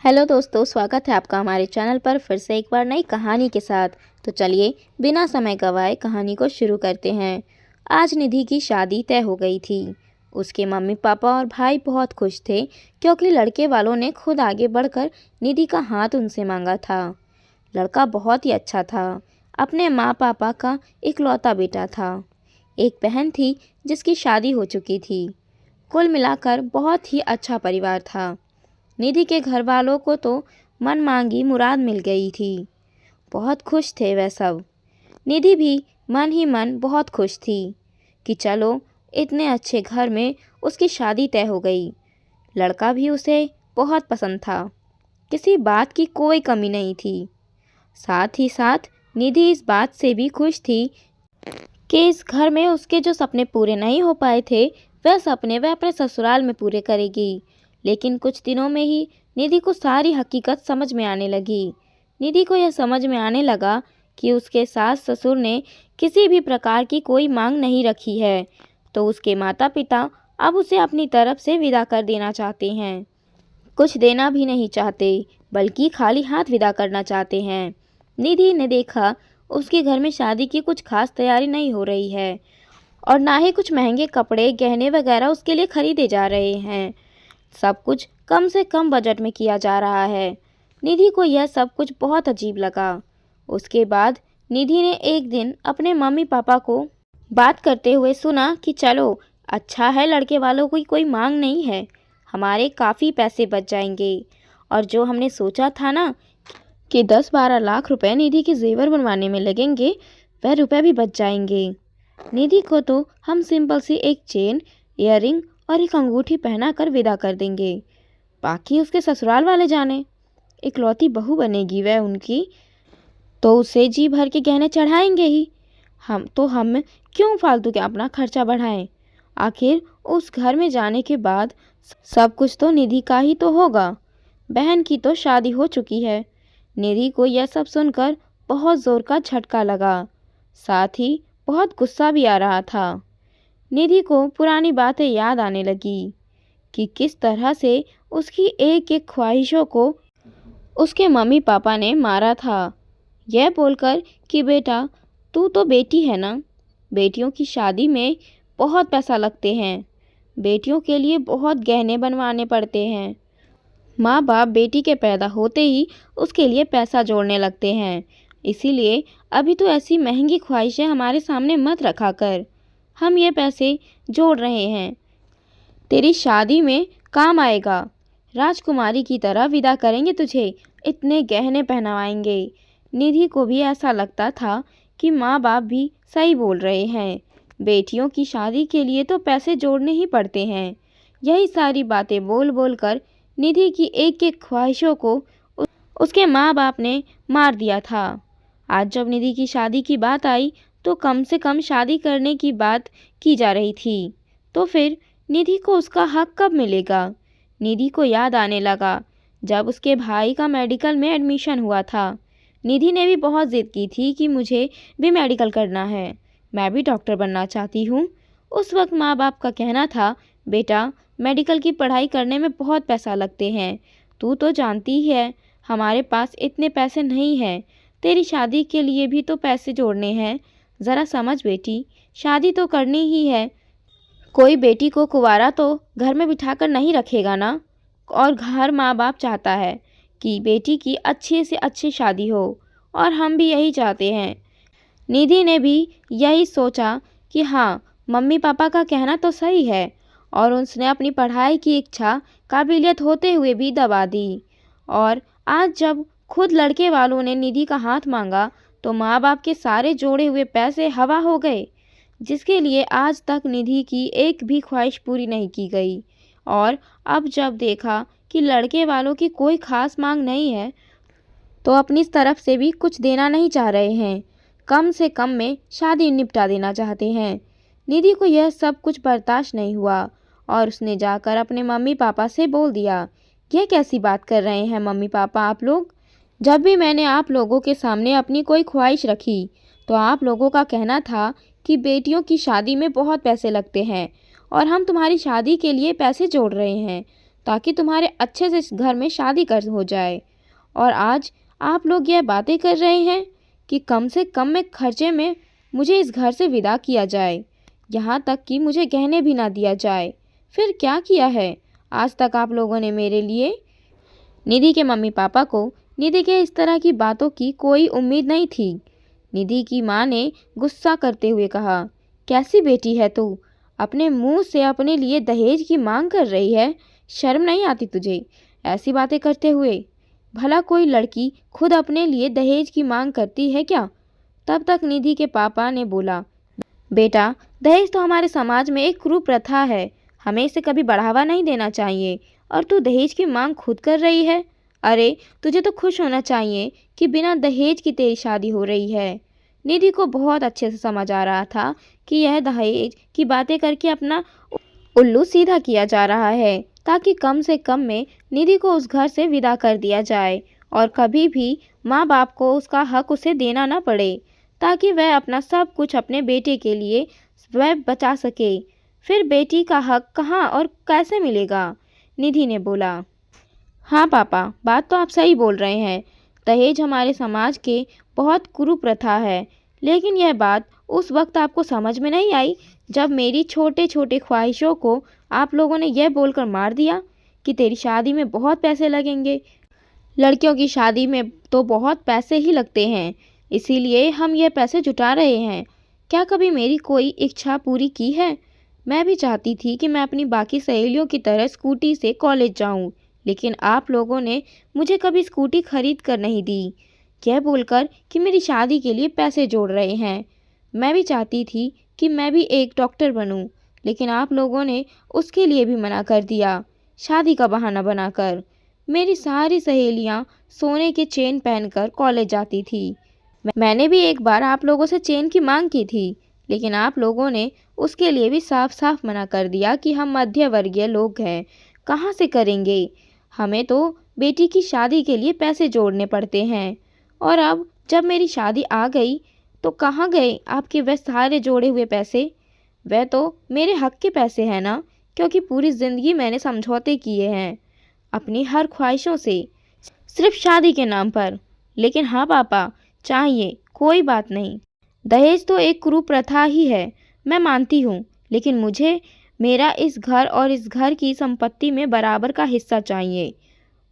Hello दोस्तों, स्वागत है आपका हमारे चैनल पर फिर से एक बार नई कहानी के साथ। तो चलिए बिना समय गवाए कहानी को शुरू करते हैं। आज निधि की शादी तय हो गई थी। उसके मम्मी पापा और भाई बहुत खुश थे क्योंकि लड़के वालों ने खुद आगे बढ़कर निधि का हाथ उनसे मांगा था। लड़का बहुत ही अच्छा था। अपने माँ पापा का इकलौता बेटा था। एक बहन थी जिसकी शादी हो चुकी थी। कुल मिलाकर बहुत ही अच्छा परिवार था। निधि के घर वालों को तो मन मांगी मुराद मिल गई थी। बहुत खुश थे वह सब। निधि भी मन ही मन बहुत खुश थी कि चलो इतने अच्छे घर में उसकी शादी तय हो गई। लड़का भी उसे बहुत पसंद था। किसी बात की कोई कमी नहीं थी। साथ ही साथ निधि इस बात से भी खुश थी कि इस घर में उसके जो सपने पूरे नहीं हो पाए थे वह सपने वह अपने ससुराल में पूरे करेगी। लेकिन कुछ दिनों में ही निधि को सारी हकीकत समझ में आने लगी। निधि को यह समझ में आने लगा कि उसके सास ससुर ने किसी भी प्रकार की कोई मांग नहीं रखी है, तो उसके माता पिता अब उसे अपनी तरफ से विदा कर देना चाहते हैं। कुछ देना भी नहीं चाहते, बल्कि खाली हाथ विदा करना चाहते हैं। निधि ने देखा उसके घर में शादी की कुछ खास तैयारी नहीं हो रही है और ना ही कुछ महंगे कपड़े गहने वगैरह उसके लिए खरीदे जा रहे हैं। सब कुछ कम से कम बजट में किया जा रहा है। निधि को यह सब कुछ बहुत अजीब लगा। उसके बाद निधि ने एक दिन अपने मम्मी पापा को बात करते हुए सुना कि चलो अच्छा है, लड़के वालों की कोई मांग नहीं है, हमारे काफ़ी पैसे बच जाएंगे। और जो हमने सोचा था ना कि 10-12 लाख रुपए निधि के जेवर बनवाने में लगेंगे, वह रुपए भी बच जाएंगे। निधि को तो हम सिंपल सी एक चेन, इयररिंग और एक अंगूठी पहना कर विदा कर देंगे। बाकी उसके ससुराल वाले जाने। इकलौती बहू बनेगी वह उनकी, तो उसे जी भर के गहने चढ़ाएंगे ही। हम क्यों फालतू के अपना खर्चा बढ़ाएं। आखिर उस घर में जाने के बाद सब कुछ तो निधि का ही तो होगा। बहन की तो शादी हो चुकी है। निधि को यह सब सुनकर बहुत जोर का झटका लगा। साथ ही बहुत गुस्सा भी आ रहा था। निधि को पुरानी बातें याद आने लगी कि किस तरह से उसकी एक एक ख्वाहिशों को उसके मम्मी पापा ने मारा था, यह बोलकर कि बेटा तू तो बेटी है ना, बेटियों की शादी में बहुत पैसा लगते हैं, बेटियों के लिए बहुत गहने बनवाने पड़ते हैं। माँ बाप बेटी के पैदा होते ही उसके लिए पैसा जोड़ने लगते हैं। इसीलिए अभी तो ऐसी महंगी ख्वाहिशें हमारे सामने मत रखा कर। हम ये पैसे जोड़ रहे हैं, तेरी शादी में काम आएगा। राजकुमारी की तरह विदा करेंगे तुझे, इतने गहने पहनवाएंगे। निधि को भी ऐसा लगता था कि माँ बाप भी सही बोल रहे हैं। बेटियों की शादी के लिए तो पैसे जोड़ने ही पड़ते हैं। यही सारी बातें बोल बोल कर निधि की एक एक ख्वाहिशों को उसके माँ बाप ने मार दिया था। आज जब निधि की शादी की बात आई तो कम से कम शादी करने की बात की जा रही थी, तो फिर निधि को उसका हक कब मिलेगा। निधि को याद आने लगा जब उसके भाई का मेडिकल में एडमिशन हुआ था। निधि ने भी बहुत ज़िद की थी कि मुझे भी मेडिकल करना है, मैं भी डॉक्टर बनना चाहती हूँ। उस वक्त माँ बाप का कहना था बेटा मेडिकल की पढ़ाई करने में बहुत पैसा लगते हैं, तू तो जानती ही है हमारे पास इतने पैसे नहीं हैं, तेरी शादी के लिए भी तो पैसे जोड़ने हैं। ज़रा समझ बेटी, शादी तो करनी ही है। कोई बेटी को कुंवारा तो घर में बिठाकर नहीं रखेगा ना। और घर माँ बाप चाहता है कि बेटी की अच्छी से अच्छी शादी हो, और हम भी यही चाहते हैं। निधि ने भी यही सोचा कि हाँ, मम्मी पापा का कहना तो सही है, और उसने अपनी पढ़ाई की इच्छा काबिलियत होते हुए भी दबा दी। और आज जब खुद लड़के वालों ने निधि का हाथ मांगा तो माँ बाप के सारे जोड़े हुए पैसे हवा हो गए, जिसके लिए आज तक निधि की एक भी ख्वाहिश पूरी नहीं की गई। और अब जब देखा कि लड़के वालों की कोई खास मांग नहीं है, तो अपनी तरफ से भी कुछ देना नहीं चाह रहे हैं, कम से कम में शादी निपटा देना चाहते हैं। निधि को यह सब कुछ बर्दाश्त नहीं हुआ और उसने जाकर अपने मम्मी पापा से बोल दिया, यह कैसी बात कर रहे हैं मम्मी पापा आप लोग। जब भी मैंने आप लोगों के सामने अपनी कोई ख्वाहिश रखी तो आप लोगों का कहना था कि बेटियों की शादी में बहुत पैसे लगते हैं और हम तुम्हारी शादी के लिए पैसे जोड़ रहे हैं ताकि तुम्हारे अच्छे से इस घर में शादी कर हो जाए। और आज आप लोग यह बातें कर रहे हैं कि कम से कम में खर्चे में मुझे इस घर से विदा किया जाए, यहाँ तक कि मुझे गहने भी ना दिया जाए। फिर क्या किया है आज तक आप लोगों ने मेरे लिए? निधि के मम्मी पापा को निधि के इस तरह की बातों की कोई उम्मीद नहीं थी। निधि की माँ ने गुस्सा करते हुए कहा, कैसी बेटी है तू? अपने मुंह से अपने लिए दहेज की मांग कर रही है। शर्म नहीं आती तुझे ऐसी बातें करते हुए? भला कोई लड़की खुद अपने लिए दहेज की मांग करती है क्या? तब तक निधि के पापा ने बोला, बेटा दहेज तो हमारे समाज में एक कुप्रथा है, हमें इसे कभी बढ़ावा नहीं देना चाहिए। और तू दहेज की मांग खुद कर रही है? अरे तुझे तो खुश होना चाहिए कि बिना दहेज की तेरी शादी हो रही है। निधि को बहुत अच्छे से समझ आ रहा था कि यह दहेज की बातें करके अपना उल्लू सीधा किया जा रहा है, ताकि कम से कम में निधि को उस घर से विदा कर दिया जाए और कभी भी माँ बाप को उसका हक उसे देना न पड़े, ताकि वह अपना सब कुछ अपने बेटे के लिए वह बचा सके। फिर बेटी का हक कहाँ और कैसे मिलेगा? निधि ने बोला, हाँ पापा, बात तो आप सही बोल रहे हैं। दहेज हमारे समाज के बहुत कुप्रथा है, लेकिन यह बात उस वक्त आपको समझ में नहीं आई जब मेरी छोटे छोटे ख्वाहिशों को आप लोगों ने यह बोलकर मार दिया कि तेरी शादी में बहुत पैसे लगेंगे। लड़कियों की शादी में तो बहुत पैसे ही लगते हैं, इसीलिए हम यह पैसे जुटा रहे हैं। क्या कभी मेरी कोई इच्छा पूरी की है? मैं भी चाहती थी कि मैं अपनी बाकी सहेलियों की तरह स्कूटी से कॉलेज जाऊं, लेकिन आप लोगों ने मुझे कभी स्कूटी खरीद कर नहीं दी, यह बोलकर कि मेरी शादी के लिए पैसे जोड़ रहे हैं। मैं भी चाहती थी कि मैं भी एक डॉक्टर बनूं, लेकिन आप लोगों ने उसके लिए भी मना कर दिया, शादी का बहाना बनाकर। मेरी सारी सहेलियां सोने के चेन पहनकर कॉलेज जाती थी। मैंने भी एक बार आप लोगों से चेन की मांग की थी, लेकिन आप लोगों ने उसके लिए भी साफ साफ मना कर दिया कि हम मध्य वर्गीय लोग हैं, कहाँ से करेंगे, हमें तो बेटी की शादी के लिए पैसे जोड़ने पड़ते हैं। और अब जब मेरी शादी आ गई तो कहाँ गए आपके वह सारे जोड़े हुए पैसे? वह तो मेरे हक के पैसे हैं ना, क्योंकि पूरी ज़िंदगी मैंने समझौते किए हैं अपनी हर ख्वाहिशों से, सिर्फ शादी के नाम पर। लेकिन हाँ पापा, चाहिए, कोई बात नहीं। दहेज तो एक कुप्रथा ही है, मैं मानती हूँ, लेकिन मुझे मेरा इस घर और इस घर की संपत्ति में बराबर का हिस्सा चाहिए।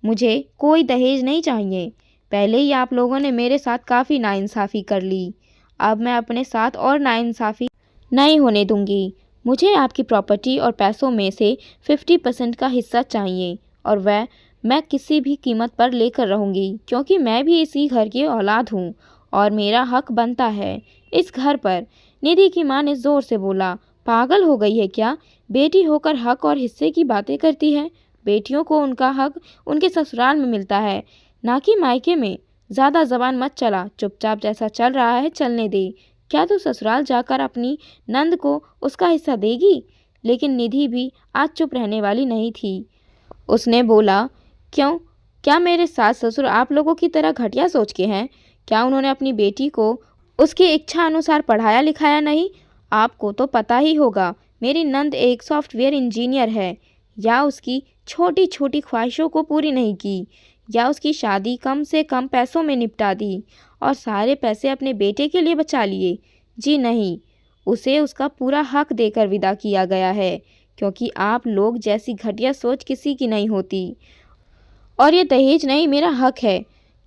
मुझे कोई दहेज नहीं चाहिए। पहले ही आप लोगों ने मेरे साथ काफ़ी नाइंसाफ़ी कर ली, अब मैं अपने साथ और नाइंसाफ़ी नहीं होने दूंगी। मुझे आपकी प्रॉपर्टी और पैसों में से 50% का हिस्सा चाहिए, और वह मैं किसी भी कीमत पर लेकर रहूंगी, क्योंकि मैं भी इसी घर की औलाद हूँ और मेरा हक बनता है इस घर पर। निधि की माँ ने ज़ोर से बोला, पागल हो गई है क्या? बेटी होकर हक और हिस्से की बातें करती है। बेटियों को उनका हक उनके ससुराल में मिलता है, ना कि मायके में। ज़्यादा ज़बान मत चला, चुपचाप जैसा चल रहा है चलने दे। क्या तू ससुराल जाकर अपनी नंद को उसका हिस्सा देगी? लेकिन निधि भी आज चुप रहने वाली नहीं थी। उसने बोला, क्यों? क्या मेरे सास ससुर आप लोगों की तरह घटिया सोच के हैं? क्या उन्होंने अपनी बेटी को उसकी इच्छा अनुसार पढ़ाया लिखाया नहीं? आपको तो पता ही होगा, मेरी नंद एक सॉफ्टवेयर इंजीनियर है। या उसकी छोटी छोटी ख्वाहिशों को पूरी नहीं की, या उसकी शादी कम से कम पैसों में निपटा दी और सारे पैसे अपने बेटे के लिए बचा लिए। जी नहीं, उसे उसका पूरा हक देकर विदा किया गया है, क्योंकि आप लोग जैसी घटिया सोच किसी की नहीं होती। और ये दहेज नहीं, मेरा हक है।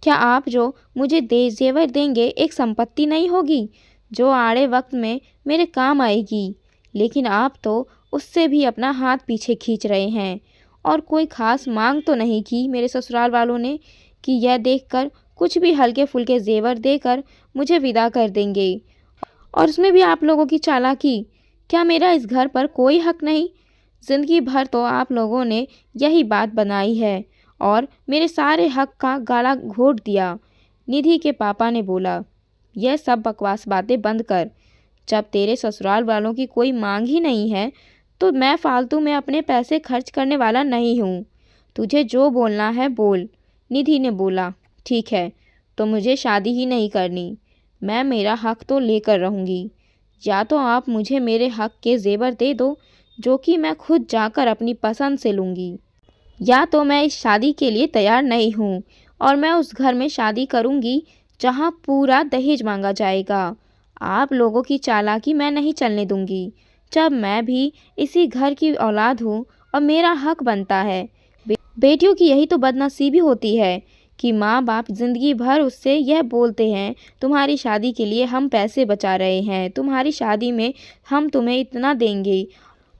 क्या आप जो मुझे जेवर देंगे एक संपत्ति नहीं होगी जो आड़े वक्त में मेरे काम आएगी? लेकिन आप तो उससे भी अपना हाथ पीछे खींच रहे हैं, और कोई ख़ास मांग तो नहीं की मेरे ससुराल वालों ने कि यह देखकर कुछ भी हल्के फुल्के जेवर देकर मुझे विदा कर देंगे। और उसमें भी आप लोगों की चालाकी। क्या मेरा इस घर पर कोई हक नहीं? ज़िंदगी भर तो आप लोगों ने यही बात बनाई है और मेरे सारे हक का गला घोट दिया। निधि के पापा ने बोला, यह सब बकवास बातें बंद कर। जब तेरे ससुराल वालों की कोई मांग ही नहीं है तो मैं फालतू में अपने पैसे खर्च करने वाला नहीं हूँ। तुझे जो बोलना है बोल। निधि ने बोला, ठीक है, तो मुझे शादी ही नहीं करनी। मैं मेरा हक तो लेकर रहूँगी। या तो आप मुझे मेरे हक के जेवर दे दो, जो कि मैं खुद जाकर अपनी पसंद से लूँगी, या तो मैं इस शादी के लिए तैयार नहीं हूँ और मैं उस घर में शादी करूँगी जहाँ पूरा दहेज मांगा जाएगा। आप लोगों की चालाकी मैं नहीं चलने दूँगी। जब मैं भी इसी घर की औलाद हूँ और मेरा हक बनता है। बेटियों की यही तो बदनसीबी होती है कि माँ बाप ज़िंदगी भर उससे यह बोलते हैं, तुम्हारी शादी के लिए हम पैसे बचा रहे हैं, तुम्हारी शादी में हम तुम्हें इतना देंगे,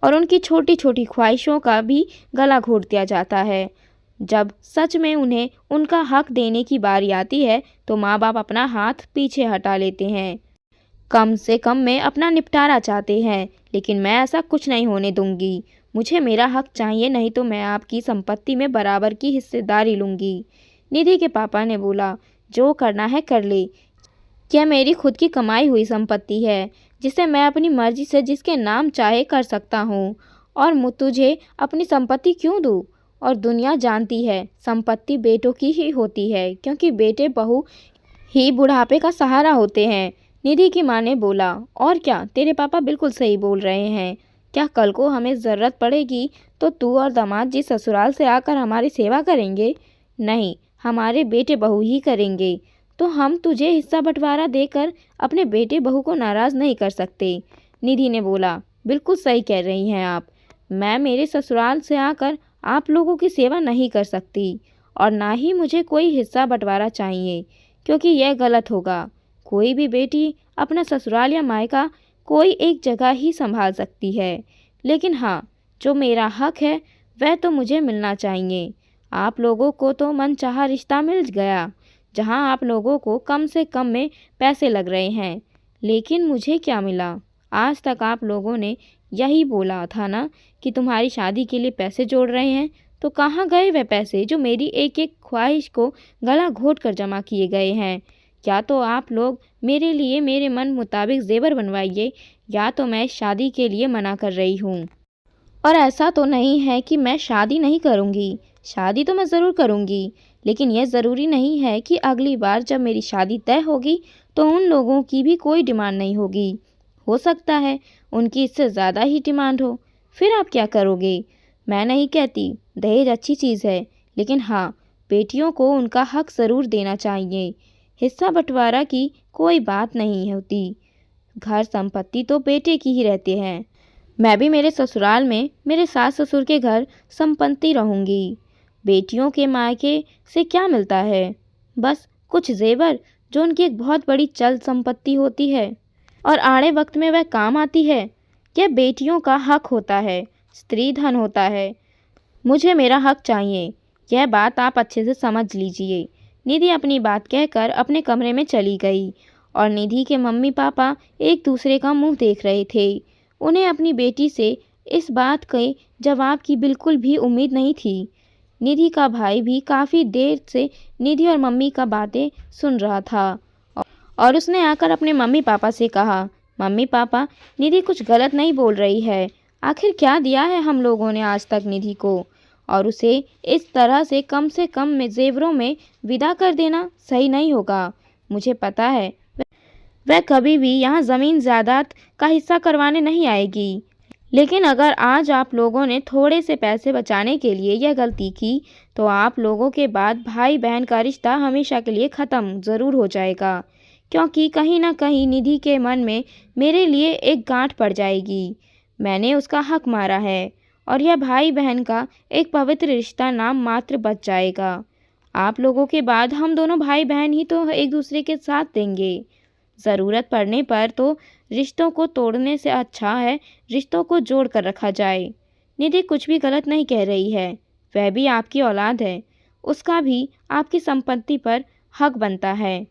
और उनकी छोटी छोटी ख्वाहिशों का भी गला घोट दिया जाता है। जब सच में उन्हें उनका हक देने की बारी आती है तो माँ बाप अपना हाथ पीछे हटा लेते हैं। कम से कम मैं अपना निपटारा चाहते हैं, लेकिन मैं ऐसा कुछ नहीं होने दूंगी। मुझे मेरा हक चाहिए, नहीं तो मैं आपकी संपत्ति में बराबर की हिस्सेदारी लूंगी। निधि के पापा ने बोला, जो करना है कर ले। क्या मेरी खुद की कमाई हुई संपत्ति है जिसे मैं अपनी मर्जी से जिसके नाम चाहे कर सकता हूँ, और तुझे अपनी संपत्ति क्यों दूँ? और दुनिया जानती है संपत्ति बेटों की ही होती है, क्योंकि बेटे बहू ही बुढ़ापे का सहारा होते हैं। निधि की माँ ने बोला, और क्या, तेरे पापा बिल्कुल सही बोल रहे हैं। क्या कल को हमें ज़रूरत पड़ेगी तो तू और दामाद जी ससुराल से आकर हमारी सेवा करेंगे? नहीं, हमारे बेटे बहू ही करेंगे। तो हम तुझे हिस्सा बंटवारा देकर अपने बेटे बहू को नाराज़ नहीं कर सकते। निधि ने बोला, बिल्कुल सही कह रही हैं आप। मैं मेरे ससुराल से आकर आप लोगों की सेवा नहीं कर सकती, और ना ही मुझे कोई हिस्सा बंटवारा चाहिए, क्योंकि यह गलत होगा। कोई भी बेटी अपना ससुराल या मायका कोई एक जगह ही संभाल सकती है, लेकिन हाँ, जो मेरा हक है वह तो मुझे मिलना चाहिए। आप लोगों को तो मनचाहा रिश्ता मिल गया, जहां आप लोगों को कम से कम में पैसे लग रहे हैं, लेकिन मुझे क्या मिला? आज तक आप लोगों ने यही बोला था ना कि तुम्हारी शादी के लिए पैसे जोड़ रहे हैं, तो कहाँ गए वह पैसे जो मेरी एक एक ख्वाहिश को गला घोट कर जमा किए गए हैं? या तो आप लोग मेरे लिए मेरे मन मुताबिक जेवर बनवाइए, या तो मैं शादी के लिए मना कर रही हूँ। और ऐसा तो नहीं है कि मैं शादी नहीं करूँगी, शादी तो मैं ज़रूर करूँगी, लेकिन यह ज़रूरी नहीं है कि अगली बार जब मेरी शादी तय होगी तो उन लोगों की भी कोई डिमांड नहीं होगी। हो सकता है उनकी इससे ज़्यादा ही डिमांड हो, फिर आप क्या करोगे? मैं नहीं कहती दहेज अच्छी चीज़ है, लेकिन हाँ, बेटियों को उनका हक ज़रूर देना चाहिए। हिस्सा बंटवारा की कोई बात नहीं होती, घर संपत्ति तो बेटे की ही रहते हैं। मैं भी मेरे ससुराल में मेरे सास ससुर के घर संपत्ति रहूंगी। बेटियों के मायके से क्या मिलता है? बस कुछ जेवर, जो उनकी एक बहुत बड़ी चल संपत्ति होती है और आड़े वक्त में वह काम आती है। यह बेटियों का हक होता है, स्त्री धन होता है। मुझे मेरा हक चाहिए, यह बात आप अच्छे से समझ लीजिए। निधि अपनी बात कहकर अपने कमरे में चली गई, और निधि के मम्मी पापा एक दूसरे का मुंह देख रहे थे। उन्हें अपनी बेटी से इस बात के जवाब की बिल्कुल भी उम्मीद नहीं थी। निधि का भाई भी काफ़ी देर से निधि और मम्मी का बातें सुन रहा था, और उसने आकर अपने मम्मी पापा से कहा, मम्मी पापा, निधि कुछ गलत नहीं बोल रही है। आखिर क्या दिया है हम लोगों ने आज तक निधि को, और उसे इस तरह से कम में जेवरों में विदा कर देना सही नहीं होगा। मुझे पता है वह कभी भी यहाँ ज़मीन जायदाद का हिस्सा करवाने नहीं आएगी, लेकिन अगर आज आप लोगों ने थोड़े से पैसे बचाने के लिए यह गलती की, तो आप लोगों के बाद भाई बहन का रिश्ता हमेशा के लिए ख़त्म ज़रूर हो जाएगा, क्योंकि कहीं ना कहीं निधि के मन में मेरे लिए एक गांठ पड़ जाएगी। मैंने उसका हक मारा है, और यह भाई बहन का एक पवित्र रिश्ता नाम मात्र बच जाएगा। आप लोगों के बाद हम दोनों भाई बहन ही तो एक दूसरे के साथ देंगे। ज़रूरत पड़ने पर तो रिश्तों को तोड़ने से अच्छा है रिश्तों को जोड़ कर रखा जाए। निधि कुछ भी गलत नहीं कह रही है, वह भी आपकी औलाद है, उसका भी आपकी संपत्ति पर हक बनता है।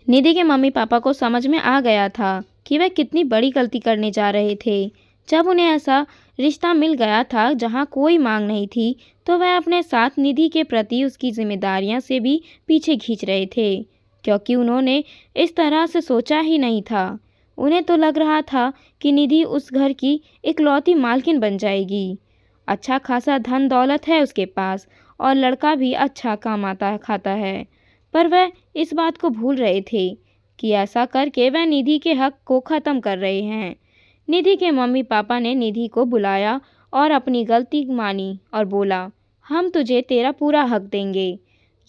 निधि के मम्मी पापा को समझ में आ गया था कि वह कितनी बड़ी गलती करने जा रहे थे। जब उन्हें ऐसा रिश्ता मिल गया था जहां कोई मांग नहीं थी, तो वह अपने साथ निधि के प्रति उसकी जिम्मेदारियां से भी पीछे खींच रहे थे, क्योंकि उन्होंने इस तरह से सोचा ही नहीं था। उन्हें तो लग रहा था कि निधि उस घर की इकलौती मालकिन बन जाएगी। अच्छा खासा धन दौलत है उसके पास, और लड़का भी अच्छा कमाता खाता है, पर वह इस बात को भूल रहे थे कि ऐसा करके वह निधि के हक को ख़त्म कर रहे हैं। निधि के मम्मी पापा ने निधि को बुलाया और अपनी गलती मानी और बोला, हम तुझे तेरा पूरा हक देंगे।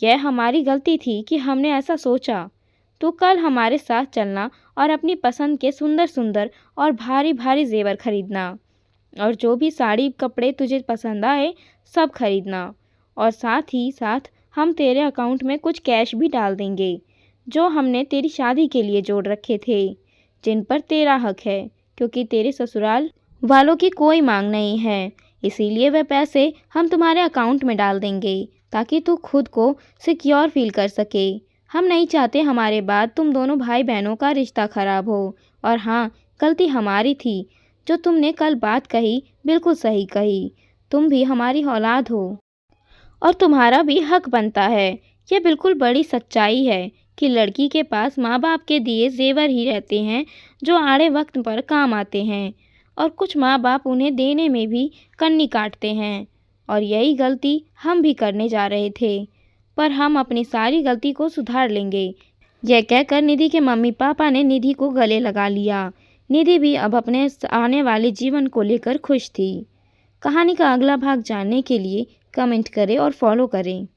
यह हमारी गलती थी कि हमने ऐसा सोचा। तो कल हमारे साथ चलना और अपनी पसंद के सुंदर सुंदर और भारी भारी जेवर खरीदना, और जो भी साड़ी कपड़े तुझे पसंद आए सब खरीदना। और साथ ही साथ हम तेरे अकाउंट में कुछ कैश भी डाल देंगे जो हमने तेरी शादी के लिए जोड़ रखे थे, जिन पर तेरा हक है, क्योंकि तेरे ससुराल वालों की कोई मांग नहीं है। इसीलिए वह पैसे हम तुम्हारे अकाउंट में डाल देंगे ताकि तू खुद को सिक्योर फील कर सके। हम नहीं चाहते हमारे बाद तुम दोनों भाई बहनों का रिश्ता खराब हो। और हाँ, गलती हमारी थी। जो तुमने कल बात कही बिल्कुल सही कही। तुम भी हमारी औलाद हो और तुम्हारा भी हक बनता है। यह बिल्कुल बड़ी सच्चाई है कि लड़की के पास माँ बाप के दिए जेवर ही रहते हैं जो आड़े वक्त पर काम आते हैं, और कुछ माँ बाप उन्हें देने में भी कन्नी काटते हैं। और यही गलती हम भी करने जा रहे थे, पर हम अपनी सारी गलती को सुधार लेंगे। यह कहकर निधि के मम्मी पापा ने निधि को गले लगा लिया। निधि भी अब अपने आने वाले जीवन को लेकर खुश थी। कहानी का अगला भाग जानने के लिए कमेंट करें और फॉलो करें।